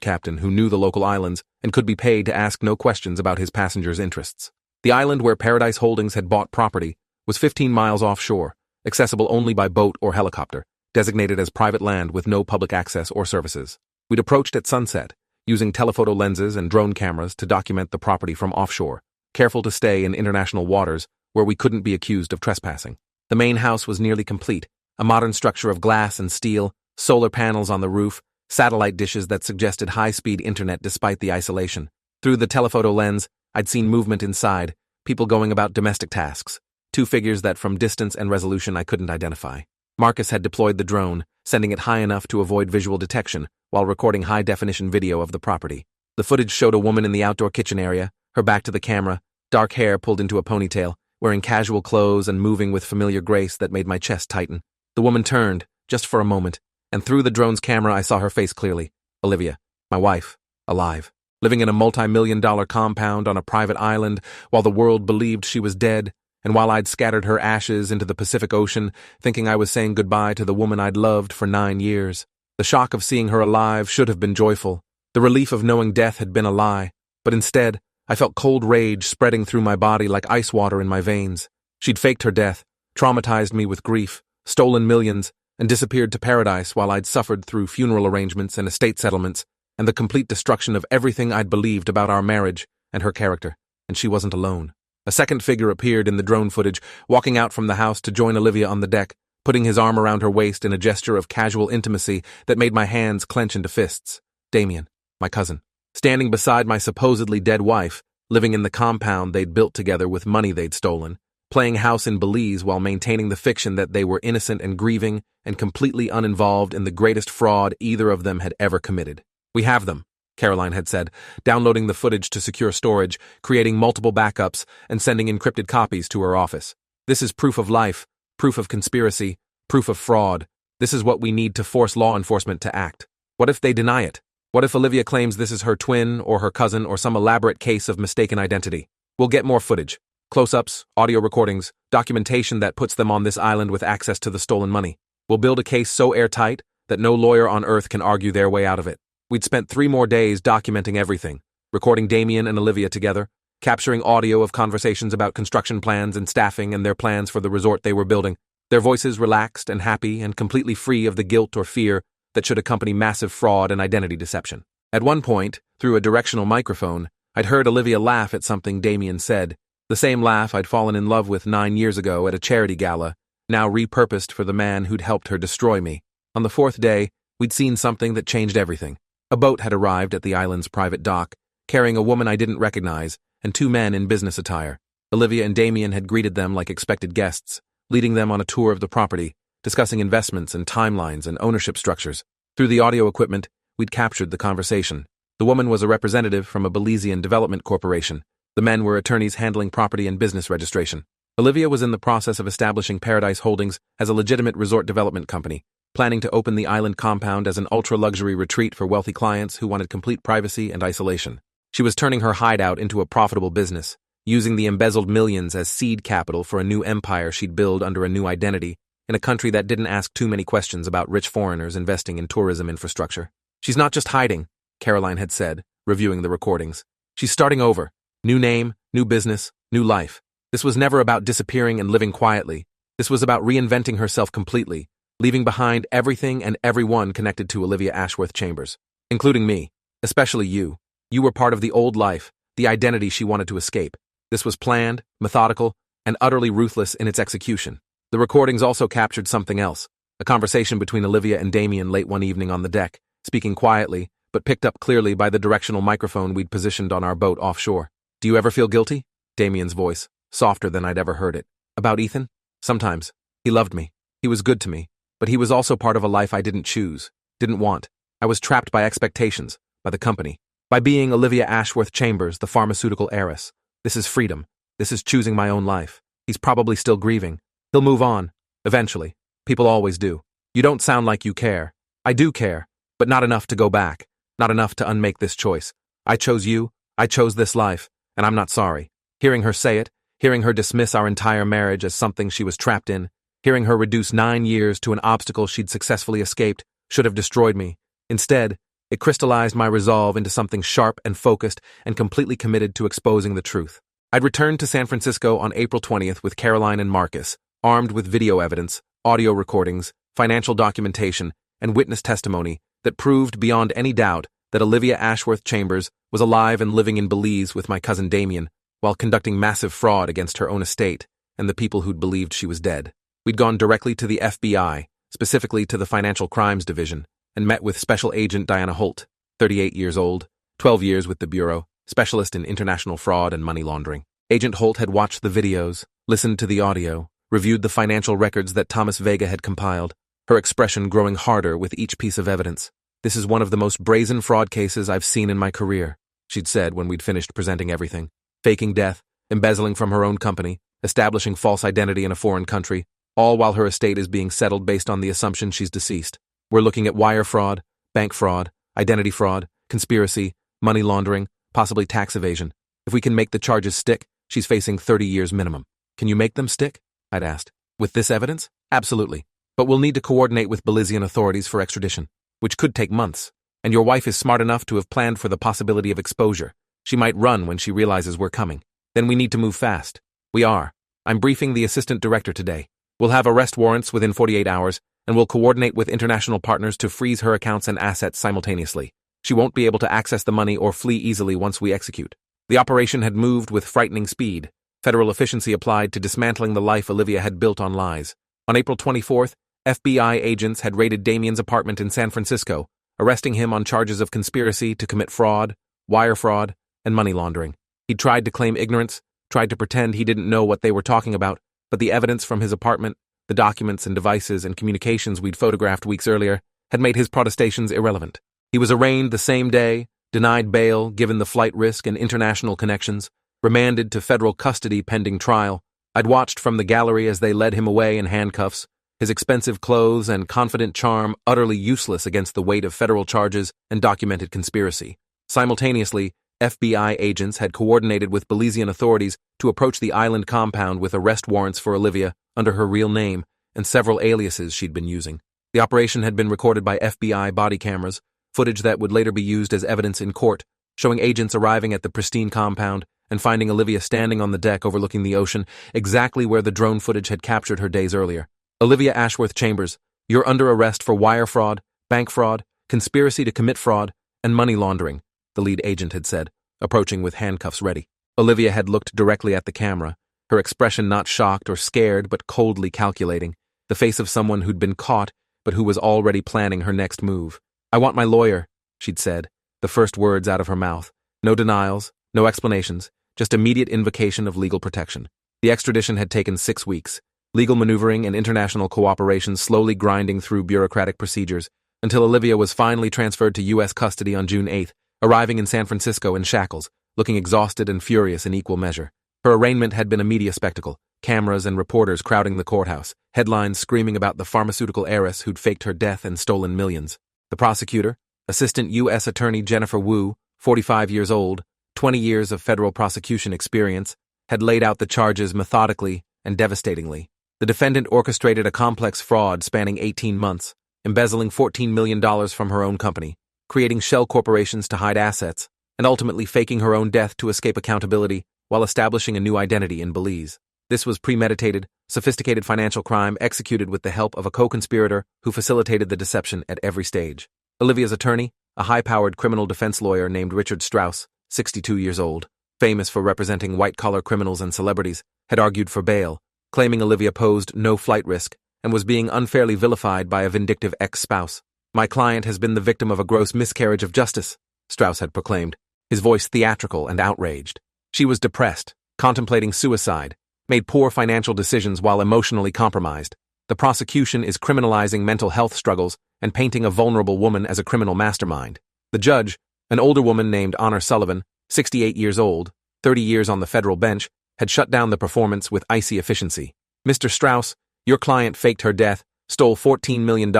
captain who knew the local islands and could be paid to ask no questions about his passengers' interests. The island where Paradise Holdings had bought property was 15 miles offshore, accessible only by boat or helicopter, designated as private land with no public access or services. We'd approached at sunset, using telephoto lenses and drone cameras to document the property from offshore, careful to stay in international waters where we couldn't be accused of trespassing. The main house was nearly complete, a modern structure of glass and steel, solar panels on the roof, satellite dishes that suggested high-speed internet despite the isolation. Through the telephoto lens, I'd seen movement inside, people going about domestic tasks, 2 figures that from distance and resolution I couldn't identify. Marcus had deployed the drone, sending it high enough to avoid visual detection while recording high-definition video of the property. The footage showed a woman in the outdoor kitchen area, her back to the camera, dark hair pulled into a ponytail, wearing casual clothes and moving with familiar grace that made my chest tighten. The woman turned, just for a moment, and through the drone's camera I saw her face clearly. Olivia, my wife, alive, living in a multi-million-dollar compound on a private island while the world believed she was dead, and while I'd scattered her ashes into the Pacific Ocean, thinking I was saying goodbye to the woman I'd loved for 9 years. The shock of seeing her alive should have been joyful. The relief of knowing death had been a lie, but instead, I felt cold rage spreading through my body like ice water in my veins. She'd faked her death, traumatized me with grief, stolen millions, and disappeared to paradise while I'd suffered through funeral arrangements and estate settlements, and the complete destruction of everything I'd believed about our marriage and her character. And she wasn't alone. A second figure appeared in the drone footage, walking out from the house to join Olivia on the deck, putting his arm around her waist in a gesture of casual intimacy that made my hands clench into fists. Damien, my cousin, standing beside my supposedly dead wife, living in the compound they'd built together with money they'd stolen, playing house in Belize while maintaining the fiction that they were innocent and grieving and completely uninvolved in the greatest fraud either of them had ever committed. We have them. Caroline had said, downloading the footage to secure storage, creating multiple backups, and sending encrypted copies to her office. This is proof of life, proof of conspiracy, proof of fraud. This is what we need to force law enforcement to act. What if they deny it? What if Olivia claims this is her twin or her cousin or some elaborate case of mistaken identity? We'll get more footage. Close-ups, audio recordings, documentation that puts them on this island with access to the stolen money. We'll build a case so airtight that no lawyer on earth can argue their way out of it. We'd spent 3 more days documenting everything, recording Damien and Olivia together, capturing audio of conversations about construction plans and staffing and their plans for the resort they were building, their voices relaxed and happy and completely free of the guilt or fear that should accompany massive fraud and identity deception. At one point, through a directional microphone, I'd heard Olivia laugh at something Damien said, the same laugh I'd fallen in love with 9 years ago at a charity gala, now repurposed for the man who'd helped her destroy me. On the 4th day, we'd seen something that changed everything. A boat had arrived at the island's private dock, carrying a woman I didn't recognize and 2 men in business attire. Olivia and Damien had greeted them like expected guests, leading them on a tour of the property, discussing investments and timelines and ownership structures. Through the audio equipment, we'd captured the conversation. The woman was a representative from a Belizean development corporation. The men were attorneys handling property and business registration. Olivia was in the process of establishing Paradise Holdings as a legitimate resort development company, planning to open the island compound as an ultra-luxury retreat for wealthy clients who wanted complete privacy and isolation. She was turning her hideout into a profitable business, using the embezzled millions as seed capital for a new empire she'd build under a new identity in a country that didn't ask too many questions about rich foreigners investing in tourism infrastructure. She's not just hiding, Caroline had said, reviewing the recordings. She's starting over. New name, new business, new life. This was never about disappearing and living quietly. This was about reinventing herself completely, leaving behind everything and everyone connected to Olivia Ashworth Chambers, including me, especially you. You were part of the old life, the identity she wanted to escape. This was planned, methodical, and utterly ruthless in its execution. The recordings also captured something else, a conversation between Olivia and Damien late one evening on the deck, speaking quietly, but picked up clearly by the directional microphone we'd positioned on our boat offshore. Do you ever feel guilty? Damien's voice, softer than I'd ever heard it. About Ethan? Sometimes. He loved me. He was good to me. But he was also part of a life I didn't choose, didn't want. I was trapped by expectations, by the company, by being Olivia Ashworth Chambers, the pharmaceutical heiress. This is freedom. This is choosing my own life. He's probably still grieving. He'll move on. Eventually. People always do. You don't sound like you care. I do care, but not enough to go back. Not enough to unmake this choice. I chose you. I chose this life, and I'm not sorry. Hearing her say it, hearing her dismiss our entire marriage as something she was trapped in, hearing her reduce 9 years to an obstacle she'd successfully escaped, should have destroyed me. Instead, it crystallized my resolve into something sharp and focused and completely committed to exposing the truth. I'd returned to San Francisco on April 20th with Caroline and Marcus, armed with video evidence, audio recordings, financial documentation, and witness testimony that proved beyond any doubt that Olivia Ashworth Chambers was alive and living in Belize with my cousin Damien, while conducting massive fraud against her own estate and the people who'd believed she was dead. We'd gone directly to the FBI, specifically to the Financial Crimes Division, and met with Special Agent Diana Holt, 38 years old, 12 years with the Bureau, specialist in international fraud and money laundering. Agent Holt had watched the videos, listened to the audio, reviewed the financial records that Thomas Vega had compiled, her expression growing harder with each piece of evidence. This is one of the most brazen fraud cases I've seen in my career, she'd said when we'd finished presenting everything. Faking death, embezzling from her own company, establishing false identity in a foreign country, all while her estate is being settled based on the assumption she's deceased. We're looking at wire fraud, bank fraud, identity fraud, conspiracy, money laundering, possibly tax evasion. If we can make the charges stick, she's facing 30 years minimum. Can you make them stick? I'd asked. With this evidence? Absolutely. But we'll need to coordinate with Belizean authorities for extradition, which could take months. And your wife is smart enough to have planned for the possibility of exposure. She might run when she realizes we're coming. Then we need to move fast. We are. I'm briefing the assistant director today. We'll have arrest warrants within 48 hours, and we'll coordinate with international partners to freeze her accounts and assets simultaneously. She won't be able to access the money or flee easily once we execute. The operation had moved with frightening speed. Federal efficiency applied to dismantling the life Olivia had built on lies. On April 24th, FBI agents had raided Damien's apartment in San Francisco, arresting him on charges of conspiracy to commit fraud, wire fraud, and money laundering. He tried to claim ignorance, tried to pretend he didn't know what they were talking about, but the evidence from his apartment, the documents and devices and communications we'd photographed weeks earlier, had made his protestations irrelevant. He was arraigned the same day, denied bail given the flight risk and international connections, remanded to federal custody pending trial. I'd watched from the gallery as they led him away in handcuffs, his expensive clothes and confident charm utterly useless against the weight of federal charges and documented conspiracy. Simultaneously, FBI agents had coordinated with Belizean authorities to approach the island compound with arrest warrants for Olivia under her real name and several aliases she'd been using. The operation had been recorded by FBI body cameras, footage that would later be used as evidence in court, showing agents arriving at the pristine compound and finding Olivia standing on the deck overlooking the ocean, exactly where the drone footage had captured her days earlier. Olivia Ashworth Chambers, you're under arrest for wire fraud, bank fraud, conspiracy to commit fraud, and money laundering, the lead agent had said, approaching with handcuffs ready. Olivia had looked directly at the camera, her expression not shocked or scared but coldly calculating, the face of someone who'd been caught but who was already planning her next move. "I want my lawyer," she'd said, the first words out of her mouth. No denials, no explanations, just immediate invocation of legal protection. The extradition had taken 6 weeks, legal maneuvering and international cooperation slowly grinding through bureaucratic procedures, until Olivia was finally transferred to U.S. custody on June 8th, arriving in San Francisco in shackles, looking exhausted and furious in equal measure. Her arraignment had been a media spectacle, cameras and reporters crowding the courthouse, headlines screaming about the pharmaceutical heiress who'd faked her death and stolen millions. The prosecutor, Assistant U.S. Attorney Jennifer Wu, 45 years old, 20 years of federal prosecution experience, had laid out the charges methodically and devastatingly. The defendant orchestrated a complex fraud spanning 18 months, embezzling $14 million from her own company, creating shell corporations to hide assets, and ultimately faking her own death to escape accountability while establishing a new identity in Belize. This was premeditated, sophisticated financial crime executed with the help of a co-conspirator who facilitated the deception at every stage. Olivia's attorney, a high-powered criminal defense lawyer named Richard Strauss, 62 years old, famous for representing white-collar criminals and celebrities, had argued for bail, claiming Olivia posed no flight risk and was being unfairly vilified by a vindictive ex-spouse. "My client has been the victim of a gross miscarriage of justice," Strauss had proclaimed, his voice theatrical and outraged. She was depressed, contemplating suicide, made poor financial decisions while emotionally compromised. The prosecution is criminalizing mental health struggles and painting a vulnerable woman as a criminal mastermind. The judge, an older woman named Honor Sullivan, 68 years old, 30 years on the federal bench, had shut down the performance with icy efficiency. "Mr. Strauss, your client faked her death, stole $14 million,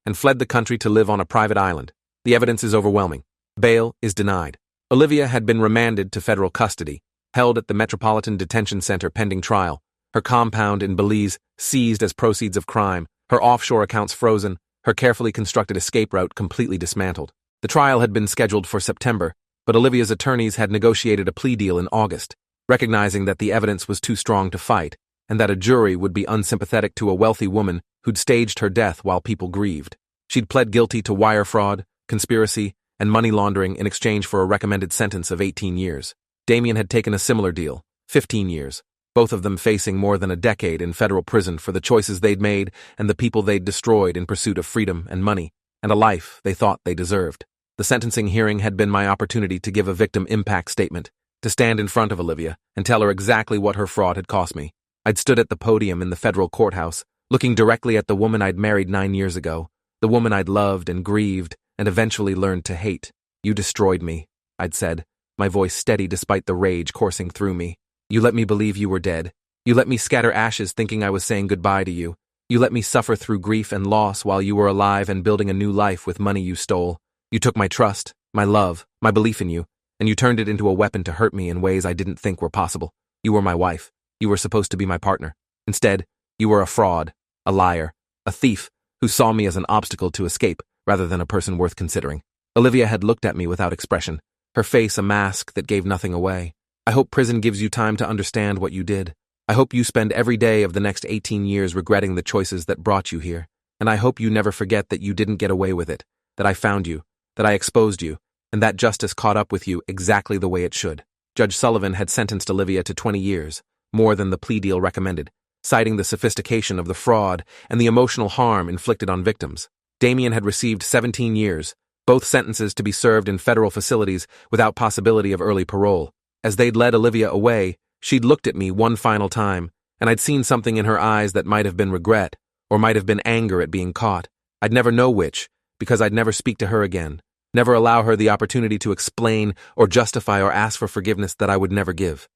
and fled the country to live on a private island. The evidence is overwhelming. Bail is denied." Olivia had been remanded to federal custody, held at the Metropolitan Detention Center pending trial, her compound in Belize seized as proceeds of crime, her offshore accounts frozen, her carefully constructed escape route completely dismantled. The trial had been scheduled for September, but Olivia's attorneys had negotiated a plea deal in August, recognizing that the evidence was too strong to fight, and that a jury would be unsympathetic to a wealthy woman who'd staged her death while people grieved. She'd pled guilty to wire fraud, conspiracy, and money laundering in exchange for a recommended sentence of 18 years. Damien had taken a similar deal, 15 years, both of them facing more than a decade in federal prison for the choices they'd made and the people they'd destroyed in pursuit of freedom and money, and a life they thought they deserved. The sentencing hearing had been my opportunity to give a victim impact statement, to stand in front of Olivia and tell her exactly what her fraud had cost me. I'd stood at the podium in the federal courthouse, looking directly at the woman I'd married 9 years ago, the woman I'd loved and grieved and eventually learned to hate. "You destroyed me," I'd said, my voice steady despite the rage coursing through me. "You let me believe you were dead. You let me scatter ashes thinking I was saying goodbye to you. You let me suffer through grief and loss while you were alive and building a new life with money you stole. You took my trust, my love, my belief in you, and you turned it into a weapon to hurt me in ways I didn't think were possible. You were my wife. You were supposed to be my partner. Instead, you were a fraud, a liar, a thief who saw me as an obstacle to escape rather than a person worth considering." Olivia had looked at me without expression, her face a mask that gave nothing away. "I hope prison gives you time to understand what you did. I hope you spend every day of the next 18 years regretting the choices that brought you here. And I hope you never forget that you didn't get away with it, that I found you, that I exposed you, and that justice caught up with you exactly the way it should." Judge Sullivan had sentenced Olivia to 20 years, more than the plea deal recommended, citing the sophistication of the fraud and the emotional harm inflicted on victims. Damien had received 17 years, both sentences to be served in federal facilities without possibility of early parole. As they'd led Olivia away, she'd looked at me one final time, and I'd seen something in her eyes that might have been regret, or might have been anger at being caught. I'd never know which, because I'd never speak to her again. Never allow her the opportunity to explain or justify or ask for forgiveness that I would never give.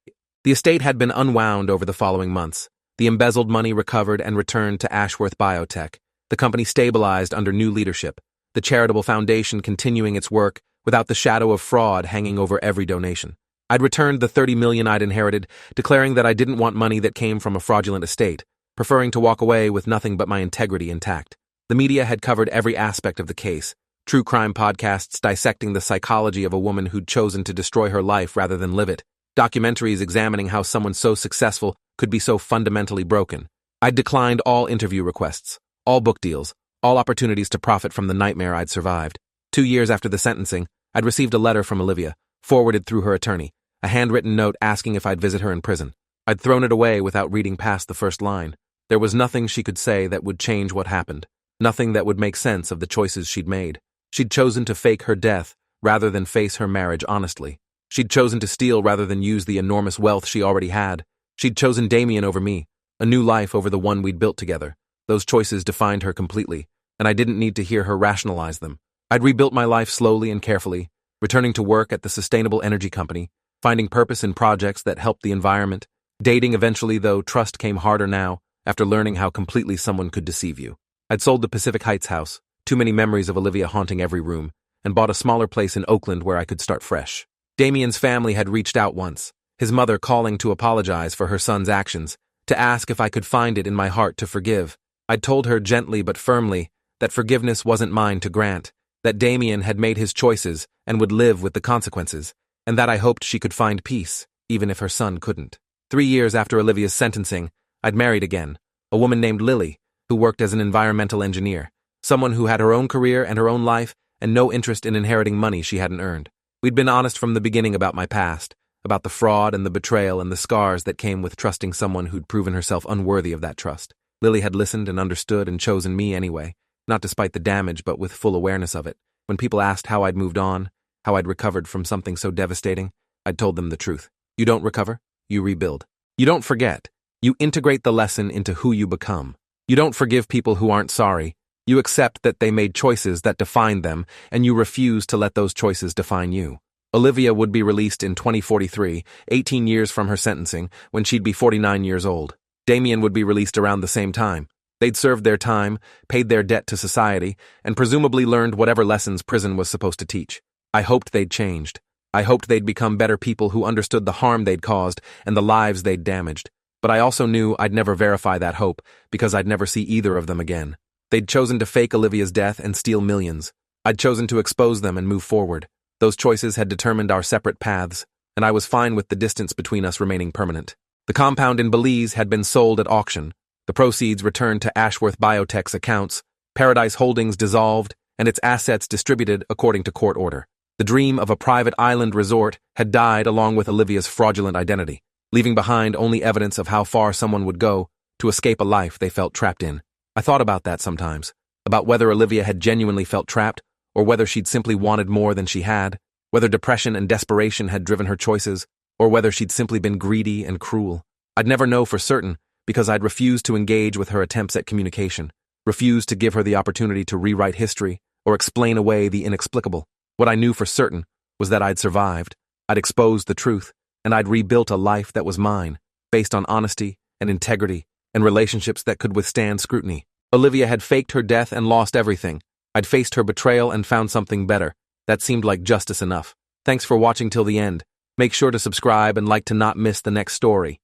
The estate had been unwound over the following months. The embezzled money recovered and returned to Ashworth Biotech. The company stabilized under new leadership, the charitable foundation continuing its work without the shadow of fraud hanging over every donation. I'd returned the $30 million I'd inherited, declaring that I didn't want money that came from a fraudulent estate, preferring to walk away with nothing but my integrity intact. The media had covered every aspect of the case, true crime podcasts dissecting the psychology of a woman who'd chosen to destroy her life rather than live it, documentaries examining how someone so successful could be so fundamentally broken. I'd declined all interview requests, all book deals, all opportunities to profit from the nightmare I'd survived. 2 years after the sentencing, I'd received a letter from Olivia, forwarded through her attorney, a handwritten note asking if I'd visit her in prison. I'd thrown it away without reading past the first line. There was nothing she could say that would change what happened, nothing that would make sense of the choices she'd made. She'd chosen to fake her death rather than face her marriage honestly. She'd chosen to steal rather than use the enormous wealth she already had. She'd chosen Damien over me, a new life over the one we'd built together. Those choices defined her completely, and I didn't need to hear her rationalize them. I'd rebuilt my life slowly and carefully, returning to work at the sustainable energy company, finding purpose in projects that helped the environment, dating eventually, though trust came harder now after learning how completely someone could deceive you. I'd sold the Pacific Heights house, too many memories of Olivia haunting every room, and bought a smaller place in Oakland where I could start fresh. Damien's family had reached out once, his mother calling to apologize for her son's actions, to ask if I could find it in my heart to forgive. I'd told her gently but firmly that forgiveness wasn't mine to grant, that Damien had made his choices and would live with the consequences, and that I hoped she could find peace, even if her son couldn't. 3 years after Olivia's sentencing, I'd married again, a woman named Lily, who worked as an environmental engineer, someone who had her own career and her own life and no interest in inheriting money she hadn't earned. We'd been honest from the beginning about my past, about the fraud and the betrayal and the scars that came with trusting someone who'd proven herself unworthy of that trust. Lily had listened and understood and chosen me anyway, not despite the damage but with full awareness of it. When people asked how I'd moved on, how I'd recovered from something so devastating, I'd told them the truth. You don't recover, you rebuild. You don't forget, you integrate the lesson into who you become. You don't forgive people who aren't sorry. You accept that they made choices that defined them, and you refuse to let those choices define you. Olivia would be released in 2043, 18 years from her sentencing, when she'd be 49 years old. Damien would be released around the same time. They'd served their time, paid their debt to society, and presumably learned whatever lessons prison was supposed to teach. I hoped they'd changed. I hoped they'd become better people who understood the harm they'd caused and the lives they'd damaged. But I also knew I'd never verify that hope, because I'd never see either of them again. They'd chosen to fake Olivia's death and steal millions. I'd chosen to expose them and move forward. Those choices had determined our separate paths, and I was fine with the distance between us remaining permanent. The compound in Belize had been sold at auction. The proceeds returned to Ashworth Biotech's accounts, Paradise Holdings dissolved, and its assets distributed according to court order. The dream of a private island resort had died along with Olivia's fraudulent identity, leaving behind only evidence of how far someone would go to escape a life they felt trapped in. I thought about that sometimes, about whether Olivia had genuinely felt trapped, or whether she'd simply wanted more than she had, whether depression and desperation had driven her choices, or whether she'd simply been greedy and cruel. I'd never know for certain, because I'd refused to engage with her attempts at communication, refused to give her the opportunity to rewrite history or explain away the inexplicable. What I knew for certain was that I'd survived, I'd exposed the truth, and I'd rebuilt a life that was mine, based on honesty and integrity and relationships that could withstand scrutiny. Olivia had faked her death and lost everything. I'd faced her betrayal and found something better. That seemed like justice enough. Thanks for watching till the end. Make sure to subscribe and like to not miss the next story.